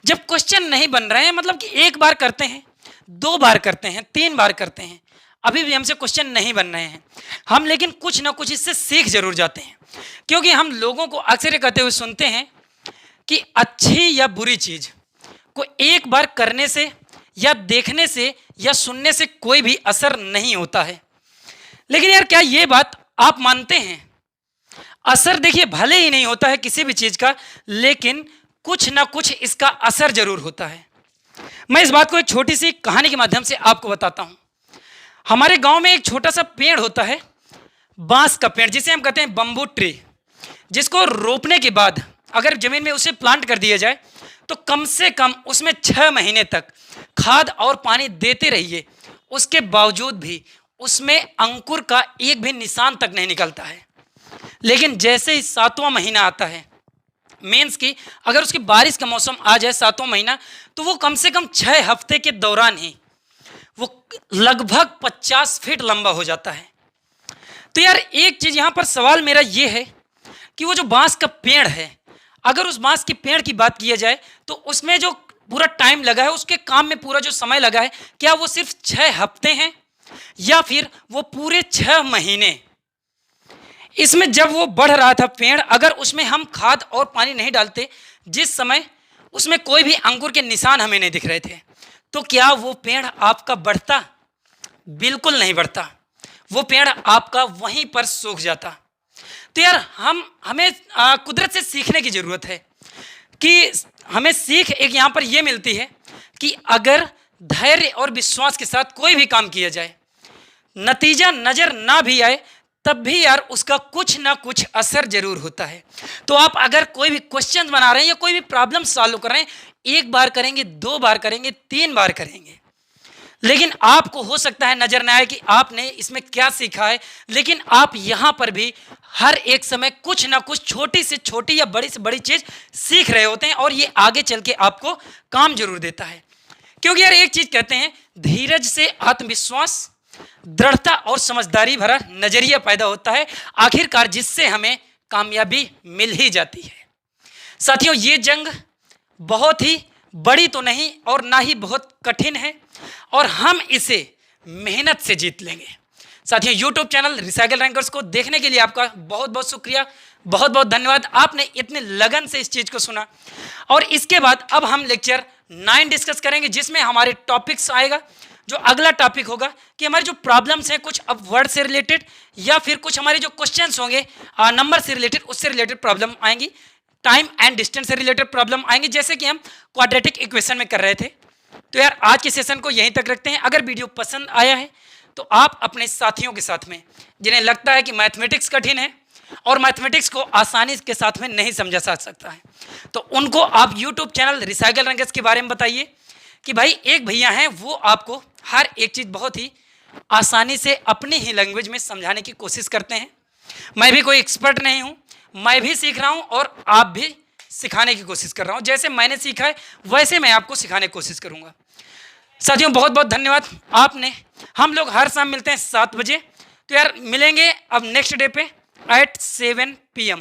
S1: जब क्वेश्चन नहीं बन रहे हैं मतलब कि एक बार करते हैं, 2 बार करते हैं, 3 बार करते हैं, अभी भी हमसे क्वेश्चन नहीं बन रहे हैं हम, लेकिन कुछ ना कुछ इससे सीख जरूर जाते हैं। क्योंकि हम लोगों को अक्सर ये कहते हुए सुनते हैं कि अच्छी या बुरी चीज को एक बार करने से या देखने से या सुनने से कोई भी असर नहीं होता है। लेकिन यार क्या ये बात आप मानते हैं, असर देखिए भले ही नहीं होता है किसी भी चीज का, लेकिन कुछ ना कुछ इसका असर जरूर होता है। मैं इस बात को एक छोटी सी कहानी के माध्यम से आपको बताता हूं। हमारे गांव में एक छोटा सा पेड़ होता है, बांस का पेड़, जिसे हम कहते हैं बंबू ट्री, जिसको रोपने के बाद अगर जमीन में उसे प्लांट कर दिया जाए तो कम से कम उसमें 6 महीने तक खाद और पानी देते रहिए, उसके बावजूद भी उसमें अंकुर का एक भी निशान तक नहीं निकलता है। लेकिन जैसे ही 7वां महीना आता है, मीन्स कि अगर उसकी बारिश का मौसम आ जाए 7वां महीना, तो वो कम से कम 6 हफ्ते के दौरान ही वो लगभग 50 फीट लंबा हो जाता है। तो यार एक चीज यहां पर सवाल मेरा ये है कि वो जो बांस का पेड़ है, अगर उस बांस के पेड़ की बात किया जाए तो उसमें जो पूरा टाइम लगा है, उसके काम में पूरा जो समय लगा है, क्या वो सिर्फ 6 हफ्ते हैं या फिर वो पूरे 6 महीने? इसमें जब वो बढ़ रहा था पेड़, अगर उसमें हम खाद और पानी नहीं डालते, जिस समय उसमें कोई भी अंकुर के निशान हमें नहीं दिख रहे थे, तो क्या वो पेड़ आपका बढ़ता? बिल्कुल नहीं बढ़ता, वो पेड़ आपका वहीं पर सूख जाता। तो यार हमें कुदरत से सीखने की जरूरत है कि हमें सीख एक यहाँ पर ये मिलती है कि अगर धैर्य और विश्वास के साथ कोई भी काम किया जाए, नतीजा नजर ना भी आए तब भी यार उसका कुछ ना कुछ असर जरूर होता है। तो आप अगर कोई भी क्वेश्चन बना रहे हैं या कोई भी प्रॉब्लम सॉल्व कर रहे हैं, 1 बार करेंगे, 2 बार करेंगे, 3 बार करेंगे, लेकिन आपको हो सकता है नजर ना आए कि आपने इसमें क्या सीखा है, लेकिन आप यहां पर भी हर एक समय कुछ ना कुछ छोटी से छोटी या बड़ी से बड़ी चीज सीख रहे होते हैं और ये आगे चल के आपको काम जरूर देता है। क्योंकि यार एक चीज कहते हैं, धीरज से आत्मविश्वास, दृढ़ता और समझदारी भरा नजरिया पैदा होता है, आखिरकार जिससे हमें कामयाबी मिल ही जाती है। साथियों ये जंग बहुत ही बड़ी तो नहीं और ना ही बहुत कठिन है और हम इसे मेहनत से जीत लेंगे। साथियों यूट्यूब चैनल रिसाइकल रैंकर्स को देखने के लिए आपका बहुत बहुत शुक्रिया, बहुत बहुत धन्यवाद। आपने इतने लगन से इस चीज़ को सुना। और इसके बाद अब हम लेक्चर 9 डिस्कस करेंगे, जिसमें हमारे टॉपिक्स आएगा। जो अगला टॉपिक होगा कि हमारे जो प्रॉब्लम्स हैं कुछ अब वर्ड से रिलेटेड या फिर कुछ हमारे जो क्वेश्चंस होंगे नंबर से रिलेटेड, उससे रिलेटेड प्रॉब्लम आएंगी। टाइम एंड डिस्टेंस से रिलेटेड प्रॉब्लम आएंगी, जैसे कि हम क्वाड्रेटिक इक्वेशन में कर रहे थे। तो यार आज के सेशन को यहीं तक रखते हैं। अगर वीडियो पसंद आया है तो आप अपने साथियों के साथ में, जिन्हें लगता है कि मैथमेटिक्स कठिन है और मैथमेटिक्स को आसानी के साथ में नहीं समझा जा सकता है, तो उनको आप यूट्यूब चैनल रिसाइकल रैंकर्स के बारे में बताइए कि भाई एक भैया हैं, वो आपको हर एक चीज़ बहुत ही आसानी से अपनी ही लैंग्वेज में समझाने की कोशिश करते हैं। मैं भी कोई एक्सपर्ट नहीं हूँ, मैं भी सीख रहा हूँ और आप भी सिखाने की कोशिश कर रहा हूँ। जैसे मैंने सीखा है वैसे मैं आपको सिखाने की कोशिश करूँगा। साथियों बहुत बहुत धन्यवाद आपने। हम लोग हर शाम मिलते हैं 7 बजे। तो यार मिलेंगे अब नेक्स्ट डे पे एट 7 PM।